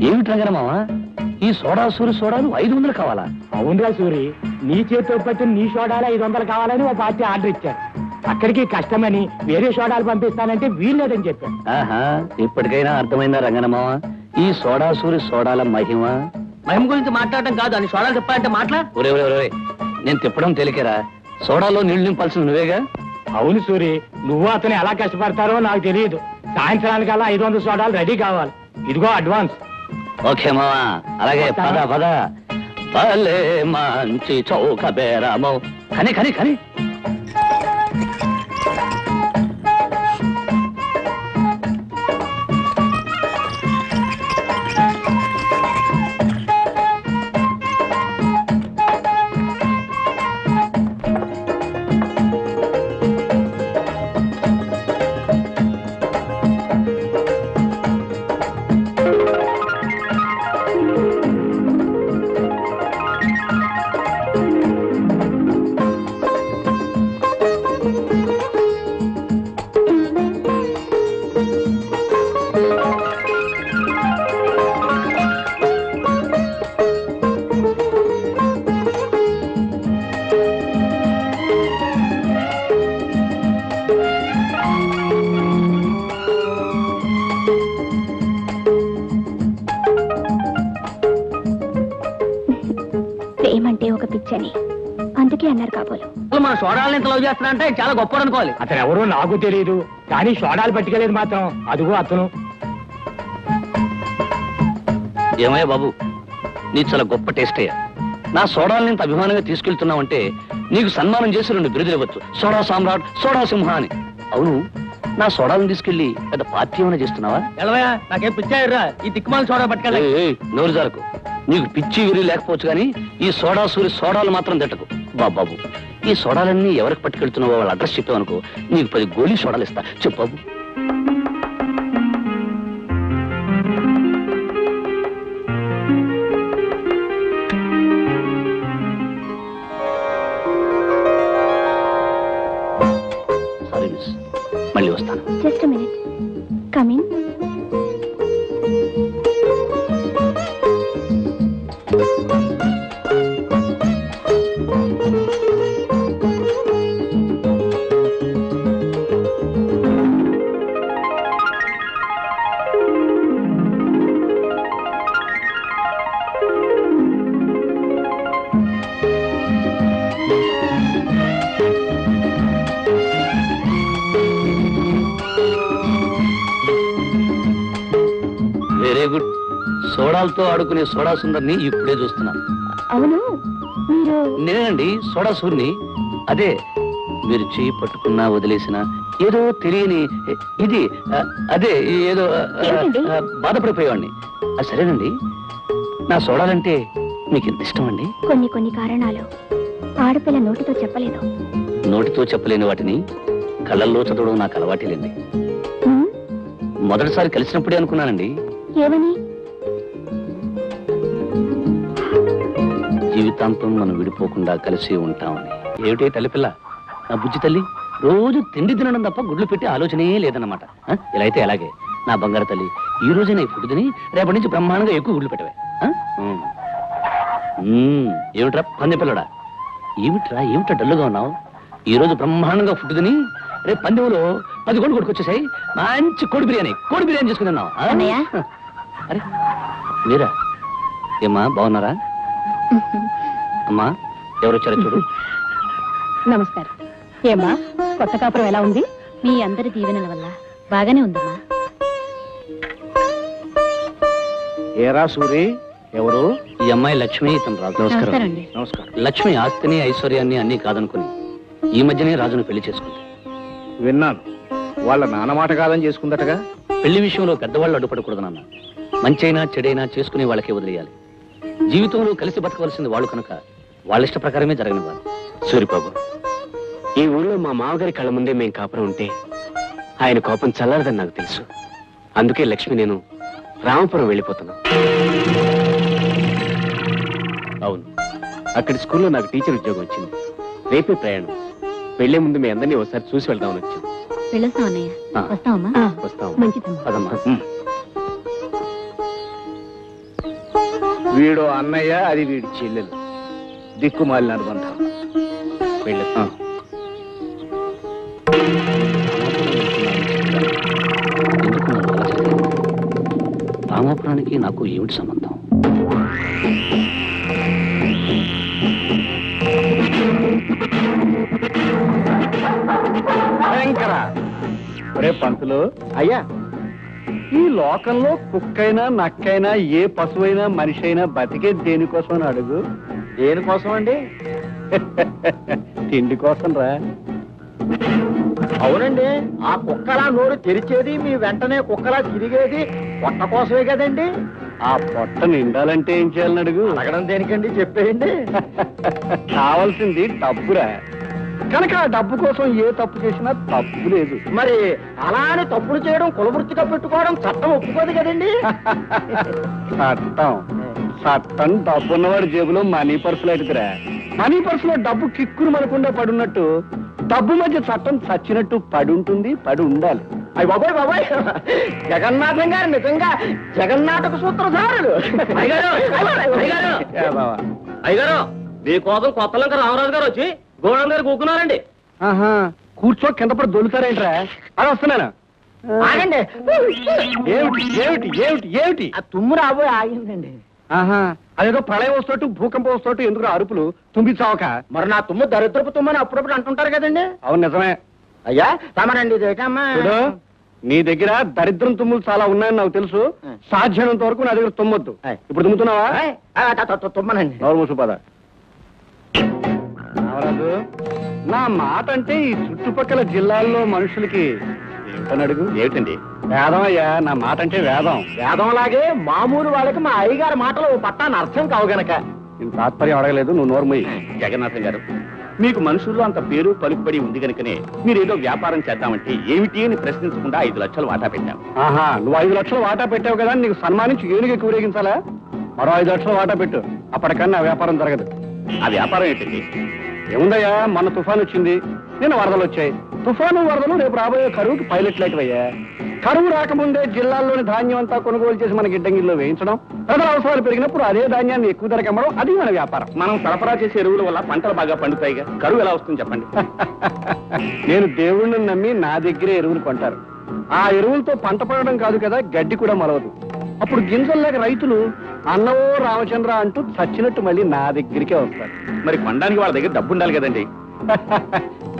ఏమిటి రంగనమావా, ఈ సోడా సూరి సోడాలు 500 కావాలా? అవునరా సూరి, నీ చేతితో పట్టిన నీ సోడాలు 500 కావాలని ఓ పార్టీ ఆర్డర్ ఇచ్చారు. అక్కడికి కష్టమని వేరే సోడాలు పంపిస్తానంటే వీల్లేదని చెప్పాను. ఆహా, ఇప్పటికైనా అర్థమైందా రంగనమావా ఈ సోడా సూరి సోడాల మహిమ? మహిమ గురించి మాట్లాడటం కాదు, అని సోడాలు చెప్పాలంటే మాట్లా. ఒరే ఒరే ఒరే, నేను తిప్పడం తేలికేరా, సోడాలో నీళ్లు నింపాల్సింది నువ్వేగా. అవును సూరి, నువ్వు అతను ఎలా కష్టపడతారో నాకు తెలియదు. సాయంత్రానికల్లా 500 సోడాలు రెడీ కావాలి. ఇదిగో అడ్వాన్స్. ఓకే మావా, అలాగే పద పద. భలే మంచి చౌక బేరమో. కని కని కని ప్రేమంటే ఒక పిచ్చని అందుకే అన్నారు కాబోలు. మన సోడాలను ఎంత లవ్ చేస్తానంటే చాలా గొప్ప అనుకోవాలి. అతను ఎవరో నాకు తెలియదు, కానీ సోడాలు పట్టుకెళ్ళేది మాత్రం అదిగో అతను. ఏమయ్యా బాబు, నీ చాలా గొప్ప టేస్ట్ అయ్యా. నా సోడాలను ఇంత అభిమానంగా తీసుకెళ్తున్నావంటే నీకు సన్మానం చేసి 2 బిరుదులు ఇవ్వచ్చు. సోడా సామ్రాట్, సోడా సింహ అని. అవును, నా సోడాలను తీసుకెళ్లి పెద్ద పార్టీ ఏమైనా చేస్తున్నావా? ఎలవయా, నాకేం పిచ్చాయిర్రా, ఈ దిక్కుమాల సోడా పట్టుకెళ్ళి. నోరు జారకు, నీకు పిచ్చి విరి లేకపోవచ్చు కానీ ఈ సోడా సూరి సోడాలు మాత్రం తిట్టకు. బాబు, ఈ సోడాలన్నీ ఎవరికి పట్టుకెళ్తున్నావో వాళ్ళ అడ్రస్ చెప్పావనుకో, నీకు 10 గోళీ సోడాలు ఇస్తా. చెప్పు బాబు. సారీ మిస్, మళ్ళీ వస్తాను. Just minute, come in. Very good. సోడాలతో ఆడుకునే సోడా సుందర్ని ఇప్పుడే చూస్తున్నా. అవును, మీరు? నేనండి సోడా సూరిని. అదే మీరు చేయి పట్టుకున్నా వదిలేసిన ఏదో తెలియని ఇది అదే ఏదో బాధపడిపోయేవాడిని. సరేనండి, నా సోడాలంటే మీకు ఎంత ఇష్టం అండి? కొన్ని కారణాలు ఆడపిల్ల నోటితో చెప్పలేదు. నోటితో చెప్పలేని వాటిని కళ్ళల్లో చదవడం నాకు అలవాటు లేండి. మొదటిసారి కలిసినప్పుడే అనుకున్నానండి. ఏమని? జీవితాంతం మనం విడిపోకుండా కలిసి ఉంటామని. ఏమిటి తల్లిపిల్ల, నా బుజ్జి తల్లి, రోజు తిండి తినడం తప్ప గుడ్లు పెట్టి ఆలోచనే లేదన్నమాట. ఇలా అయితే ఎలాగే నా బంగారు తల్లి, ఈ రోజే నా ఫుడ్ తిని రేపటి నుంచి బ్రహ్మాండంగా ఎక్కువ గుడ్లు పెట్టవే. ఏమిట్రా పంది పిల్లడా, ఏమిట్రా డల్లుగా ఉన్నావు? ఈ రోజు బ్రహ్మాండంగా ఫుడ్ తిని రేపు పందెంలో 10 కోడి కొడుకొచ్చేసాయి. మంచి కోడి బిర్యానీ చేసుకుని ఉన్నావు. అరే మీరా? ఏమ్మా బాగున్నారా? అమ్మా ఎవరొచ్చారో చూడు. నమస్కారం. ఏమ్మా కొత్త కాపురం ఎలా ఉంది? మీ అందరి దీవెనల వల్ల బాగానే ఉందమ్మా. ఏరా సూరి, ఎవరు? ఈ అమ్మాయి లక్ష్మి, ఇతను రాజు. నమస్కారం. లక్ష్మి ఆస్తిని ఐశ్వర్యాన్ని అన్ని కాదనుకుని ఈ మధ్యనే రాజును పెళ్లి చేసుకుంది. విన్నాను, వాళ్ళ నాన్న మాట కాదని చేసుకుందటగా. పెళ్లి విషయంలో పెద్దవాళ్ళు అడ్డుపడకూడదు నాన్న. మంచైనా చెడైనా చేసుకునే వాళ్ళకే వదిలేయాలి. జీవితంలో కలిసి బతకవలసింది వాళ్ళు కనుక వాళ్ళ ఇష్ట ప్రకారమే జరగనివ్వాలి. సూరిబాబు, ఈ ఊళ్ళో మా మామగారి కళ్ళ ముందే మేం కాపురం ఉంటే ఆయన కోపం చల్లారదని నాకు తెలుసు. అందుకే లక్ష్మి నేను రామపురం వెళ్ళిపోతున్నాం. అవును, అక్కడి స్కూల్లో నాకు టీచర్ ఉద్యోగం వచ్చింది. రేపే ప్రయాణం. వెళ్లే ముందు మీ అందరినీ ఒకసారి చూసి వెళ్దామని వచ్చాం. వస్తాం. వస్తాం. మంచిదమ్మా. అదమ్మా. వీడు అన్నయ్య, అది వీడి చెల్లెలు. దిక్కుమాలిన అనుబంధం. వీళ్ళు రామాపురానికి నాకు ఏమిటి సంబంధం? భయంకర. ఒరే పంతులు, అయ్యా, ఈ లోకంలో కుక్కైనా నక్కైనా ఏ పశువైనా మనిషి అయినా బతికేది దేనికోసం అని అడుగు. దేనికోసం అండి? తిండి కోసం రా. అవునండి, ఆ కుక్కలా నోరు తెరిచేది, మీ వెంటనే కుక్కలా తిరిగేది పొట్ట కోసమే కదండి. ఆ పొట్ట నిండాలంటే ఏం చేయాలని అడుగు. అడగడం దేనికండి, చెప్పేయండి. కావాల్సింది డబ్బురా. కనుక ఆ డబ్బు కోసం ఏ తప్పు చేసినా తప్పు లేదు. మరి అలానే తప్పులు చేయడం కులవృత్తిగా పెట్టుకోవడం చట్టం ఒప్పుకోదు కదండి. చట్టం డబ్బున్నవాడి జేబులో మనీ పర్సులు ఎదుగురా. మనీ పర్సులో డబ్బు కిక్కురు మనకుండా పడున్నట్టు డబ్బు మధ్య చట్టం చచ్చినట్టు పడి ఉంటుంది, పడి ఉండాలి. అయ్యి బాబాయ్ బాబాయ్, జగన్నాథం గారు నిజంగా జగన్నాటక సూత్రధారులు. అయ్యగారు, మీకోసం కొత్త లంక రామరాజు గారు వచ్చి గోడం గారు కూకున్నారండి. కూర్చో, కింద పడి దొలుతారేంట్రా? అది వస్తున్నాను. ఆగండి. ఏమిటి ఏమిటి ఏమిటి ఏమిటి? ఆ తుమ్ము రాబోయే ఆగిందండి. అదేదో ప్రళయం వస్తూ భూకంపం వస్తూ ఎందుకు అరుపులు? తుంబించావక. మరి నా తుమ్ము దరిద్రపు తుమ్మని అప్పుడప్పుడు అంటుంటారు కదండి. అవును, నిజమే. అయ్యా తమరండి, చూడు, నీ దగ్గర దరిద్రం తుమ్ములు చాలా ఉన్నాయని నాకు తెలుసు. సాధ్యమైనంత వరకు నా దగ్గర తుమ్మొద్దు. ఇప్పుడు తుమ్ముతున్నావా? తుమ్మనండి. నోరు మూసు పద. రామరాజు, నా మాట అంటే ఈ చుట్టుపక్కల జిల్లాల్లో మనుషులకి ఏమిటని అడుగు. ఏమిటండి? వేదం అయ్యా, నా మాట అంటే వేదం. వేదం లాగే మామూలు వాళ్ళకి మా అయ్యగారి మాటలు పట్టాన్ని అర్థం కావు గనక నేను తాత్పర్యం అడగలేదు. నువ్వు నోరుమయ్యి. జగన్నాథం గారు, మీకు మనుషుల్లో అంత పేరు పలుకుబడి ఉంది కనుకనే మీరేదో వ్యాపారం చేద్దామంటే ఏమిటి అని ప్రశ్నించకుండా 5 లక్షలు వాటా పెట్టాం. నువ్వు 5 లక్షలు వాటా పెట్టావు కదా, నీకు సన్మానించి ఏనుగు ఊరేగించాలా? మరో 5 లక్షలు వాటా పెట్టు, అప్పటికన్నా వ్యాపారం జరగదు. ఆ వ్యాపారం ఏంటండి? ఏముందయ్యా, మొన్న తుఫాను వచ్చింది, నిన్న వరదలు వచ్చాయి. తుఫాను వరదలు రేపు రాబోయే కరువుకి పైలట్ లేకవయ్యా. కరువు రాకముందే జిల్లాల్లోని ధాన్యం అంతా కొనుగోలు చేసి మన గిడ్డంగిల్లో వేయించడం, ప్రజల అవసరాలు పెరిగినప్పుడు అదే ధాన్యాన్ని ఎక్కువ ధరకు అమ్మడం, అది మన వ్యాపారం. మనం సరఫరా చేసే ఎరువుల వల్ల పంటలు బాగా పండుతాయిగా, కరువు ఎలా వస్తుంది చెప్పండి? నేను దేవుణ్ణి నమ్మి నా దగ్గరే ఎరువులు కొంటారు. ఆ ఎరువులతో పంట పడడం కాదు కదా, గడ్డి కూడా మొలవదు. అప్పుడు గింజల్లాగా రైతులు అన్నవో రామచంద్ర అంటూ చచ్చినట్టు మళ్ళీ నా దగ్గరికే వస్తారు. మరి కొనడానికి వాళ్ళ దగ్గర డబ్బు ఉండాలి కదండి.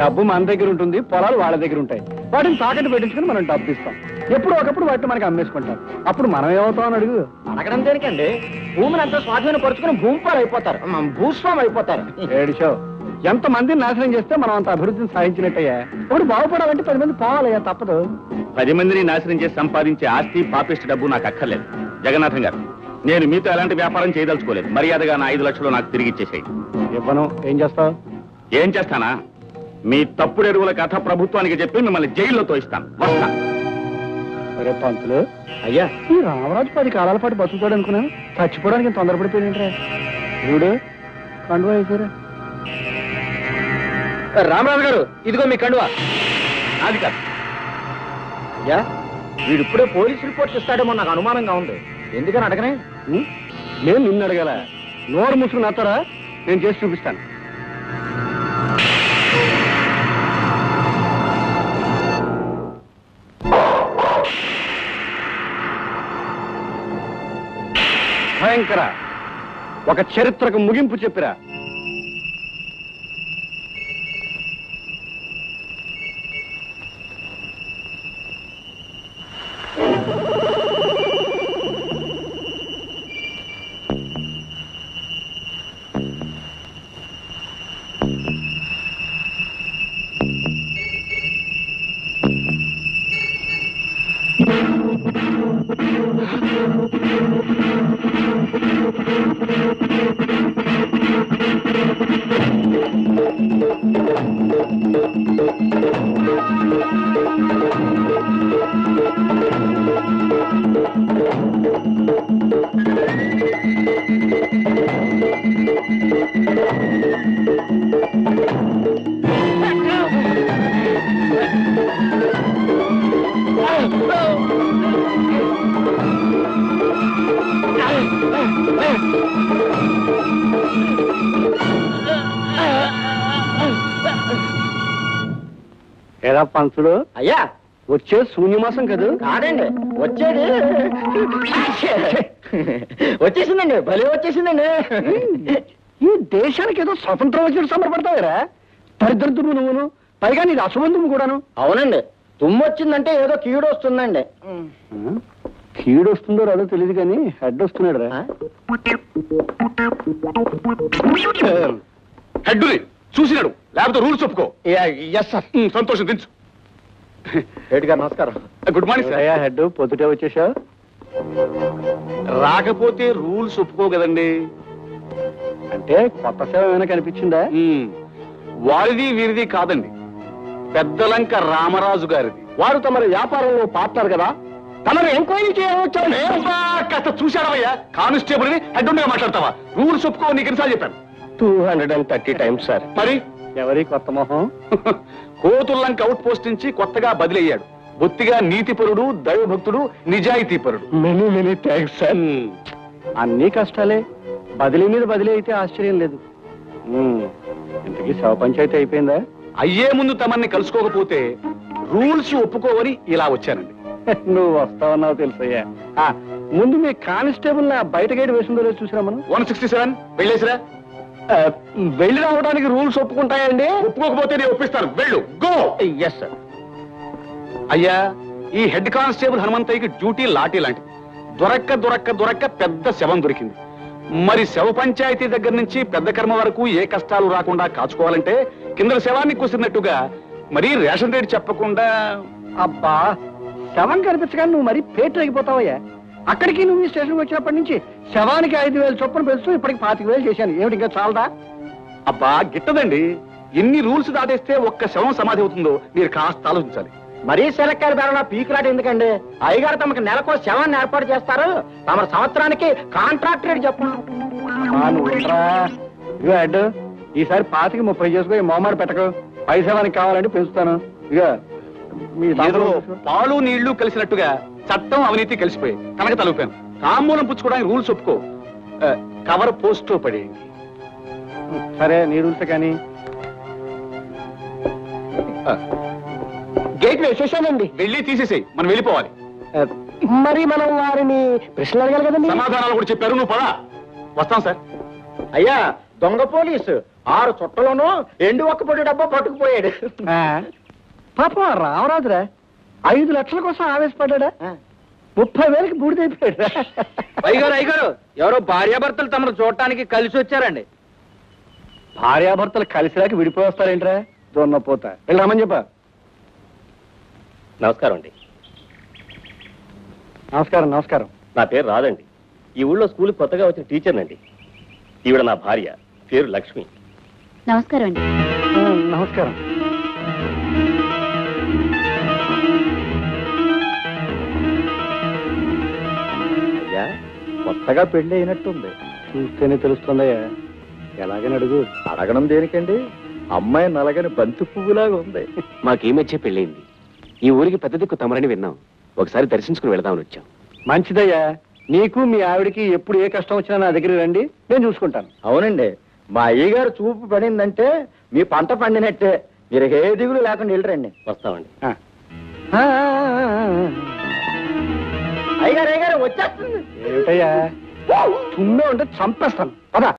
డబ్బు మన దగ్గర ఉంటుంది, పొలాలు వాళ్ళ దగ్గర ఉంటాయి. వాటిని తాకట్టు పెట్టించుకుని మనం డబ్బు ఇస్తాం. ఎప్పుడు ఒకప్పుడు వాటిని మనకి అమ్మేసుకుంటాం. అప్పుడు మనం ఏమవుతాం అని అడుగు. అడగడం దేనికండి? భూమిని అంతా స్వాధీనపరుచుకుని భూమిపాలు అయిపోతారు, భూస్వామి అయిపోతారు. ఏడిషో, ఎంతమందిని నాశనం చేస్తే మనం అంత అభివృద్ధిని సాధించినట్టయ్యా. ఇప్పుడు బాగుపడాలంటే 10 మంది పోవాలయ్యా, తప్పదు. 10 మందిని నాశనం చేసి సంపాదించే ఆస్తి పాపిష్టి డబ్బు నాకు అక్కర్లేదు. జగన్నాథం గారు, నేను మీతో ఎలాంటి వ్యాపారం చేయదలుచుకోలేదు. మర్యాదగా నా 5 లక్షలు నాకు తిరిగి ఇచ్చేసేయి. ఇవ్వను. ఏం చేస్తావు? ఏం చేస్తానా? మీ తప్పుడు ఎరువుల కథ ప్రభుత్వానికి చెప్పి మిమ్మల్ని జైల్లో తోయిస్తాను. వస్తా. సరే పంతులు, అయ్యా, ఈ రామరాజు 10 కాలాల పాటు బతుకుతాడు అనుకున్నాను. చచ్చిపోవడానికి తొందరపడిపోయిందిరా. చూడు, కండువా వేసారా? రామరాజు గారు, ఇదిగో మీ కండువా. అది కాదు. అయ్యా, వీడిప్పుడే పోలీసు రిపోర్ట్ ఇస్తాడేమో నాకు అనుమానంగా ఉంది. ఎందుకని అడగనే? నేను నిన్ను అడగల. నోరు ముసుగు నచ్చరా? నేను చేసి చూపిస్తాను. భయంకర, ఒక చరిత్రకు ముగింపు చెప్పిరా. ఏరా పంతులు, అయ్యా వచ్చే శూన్యమాసం కదా? కాదండి, వచ్చేది వచ్చేసిందండి, భలే వచ్చేసిందండి. ఈ దేశానికి ఏదో స్వతంత్రం వచ్చినట్టు సంబరపడతావురా? దరిద్రదుము నువ్వును, పైగా నీది అశుభంతుము కూడాను. అవునండి, తుమ్ము వచ్చిందంటే ఏదో కీడు వస్తుందండి. కీడు వస్తుందో రాదో తెలియదు కానీ హెడ్ వస్తున్నాడు రా. హెడ్డుని చూసినాడు, లేకపోతే రూల్స్ ఒప్పుకో. Yes sir. సంతోషం, దించు. రెడ్డి గారు నమస్కారం. Good morning sir. అయ్యా హెడ్ పొద్దుటే వచ్చేసా? రాకపోతే రూల్స్ ఒప్పుకో కదండి. అంటే కొత్త సేవ ఏమైనా కనిపించిందా? వారిది వీరిది కాదండి, పెద్దలంక రామరాజు గారిది. వారు తమరి వ్యాపారంలో పార్ట్నర్ కదా, తమరు ఎంక్వైరీ చేయవచ్చారు. కాస్త చూశాడవయ్యా, కానిస్టేబుల్ ని హెడ్డుగా మాట్లాడతావా? రూల్స్ ఒప్పుకో, నీకు ఎన్నిసార్లు చెప్పాను. 230 టైమ్స్ సార్. మరి ఎవరి కొత్త మొహం? కోతుల్లంక అవుట్ పోస్ట్ నుంచి కొత్తగా బదిలయ్యాడు. బొత్తిగా నీతిపరుడు, దైవభక్తుడు, నిజాయితీపరుడు. Many many thanks sir. అన్ని కష్టాలే, బదిలీ మీద బదిలీ అయితే ఆశ్చర్యం లేదు. ఇంతకీ శవ పంచాయతీ అయిపోయిందా? అయ్యే ముందు తమన్ని కలుసుకోకపోతే రూల్స్ ఒప్పుకోవని ఇలా వచ్చానండి. నువ్వు వస్తావన్నావు తెలుసయ్యా. ముందు మీ కానిస్టేబుల్ నా బయట గైడ్ వేసిందో లేదో చూసినా మనం. 167 వెళ్ళేసిరా. వెళ్ళి రావడానికి రూల్స్ ఒప్పుకుంటాయండి? ఒప్పుకోకపోతే నేను ఒప్పిస్తాను. వెళ్ళు, గో. Yes sir. అయ్యా, ఈ హెడ్ కానిస్టేబుల్ హనుమంతయ్యకి డ్యూటీ లాఠీ లాంటిది. దొరక్క పెద్ద శవం దొరికింది. మరి శవ పంచాయతీ దగ్గర నుంచి పెద్ద కర్మ వరకు ఏ కష్టాలు రాకుండా కాచుకోవాలంటే కింద శవాన్ని కూసినట్టుగా మరి రేషన్ రేట్ చెప్పకుండా. అబ్బా, శవం కనిపించగానే నువ్వు మరి పేట అయిపోతావయ్యా. అక్కడికి నువ్వు ఈ స్టేషన్కి వచ్చినప్పటి నుంచి శవానికి 5,000 చొప్పున పెంచుతూ ఇప్పటికి 25,000 చేశాను. ఏమిటి ఇంకా చాలదా? అబ్బా గిట్టదండి, ఎన్ని రూల్స్ దాటేస్తే ఒక్క శవం సమాధి అవుతుందో మీరు కాస్త ఆలోచించాలి. మరీ సెలక్కాయల బేరణ పీకులాట ఎందుకండి? అయ్యగారు తమకు నెలకో శవాన్ని ఏర్పాటు చేస్తారు, తమ సంవత్సరానికి కాంట్రాక్ట్ రేట్ చెప్పండి. ఇగో హెడ్, ఈసారి 25-30 చేసుకో, మొహమాట పెట్టకు. పై శవానికి కావాలంటే పెంచుతాను. ఇక మీ ఏదో పాలు నీళ్లు కలిసినట్టుగా చట్టం అవినీతి కలిసిపోయి కనుక తలుపాను. తాంబూలం పుచ్చుకోవడానికి రూల్స్ ఒప్పుకో, కవర్ పోస్ట్ పడేయండి. సరే, నీ రూల్స్ కానీ. గేట్ వేసేసానండి. వెళ్ళి తీసేసేయి, మనం వెళ్ళిపోవాలి. మరి మనం వారిని ప్రశ్నలు అడగాలి కదండి. సమాధానాలు కూడా చెప్పారు, నువ్వు పదా. వస్తాం సార్. అయ్యా, దొంగ పోలీసు 6 చుట్టలోనూ ఎండు ఒక్క పొడి డబ్బా పట్టుకుపోయాడు. పాపం రామరాజురా 5 లక్షల కోసం ఆవేశపడ్డా. 30,000కి బూడిదైపోయాడు. అయ్యగారు ఎవరో భార్యాభర్తలు తమను చూడటానికి కలిసి వచ్చారండి. భార్యాభర్తలు కలిసిరాకి విడిపోయి వస్తారేంట్రా? దొన్నపోతా. వెళ్ళామని చెప్పా. నమస్కారం అండి. నమస్కారం. నమస్కారం. నా పేరు రాదండి. ఈ ఊళ్ళో స్కూల్ కొత్తగా వచ్చిన టీచర్నండి. ఈవిడ నా భార్య, పేరు లక్ష్మి. నమస్కారం అండి. నమస్కారం. అయ్యా, కొత్తగా పెళ్లి అయినట్టుంది. చూస్తేనే తెలుస్తుందయ్యా. ఎలాగని అడుగు. అడగడం దేనికండి? అమ్మాయి నలగని బంతి పువ్వులాగా ఉంది. మాకీ మధ్య పెళ్ళయింది. ఈ ఊరికి పెద్ద దిక్కు తమరని విన్నాం. ఒకసారి దర్శించుకుని వెళదామని వచ్చాం. మంచిదయ్యా. నీకు మీ ఆవిడికి ఎప్పుడు ఏ కష్టం వచ్చినా నా దగ్గర రండి, నేను చూసుకుంటాను. అవునండి, మా అయ్యగారు చూపు పడిందంటే మీ పంట పండినట్టే. మీరు ఏ దిగులు లేకుండా వెళ్ళరండి. వస్తామండి. అయ్యగారు వచ్చేస్తుంది. ఏమిటయ్యా తుమ్మే ఉంటే చంపేస్తాను. పదా.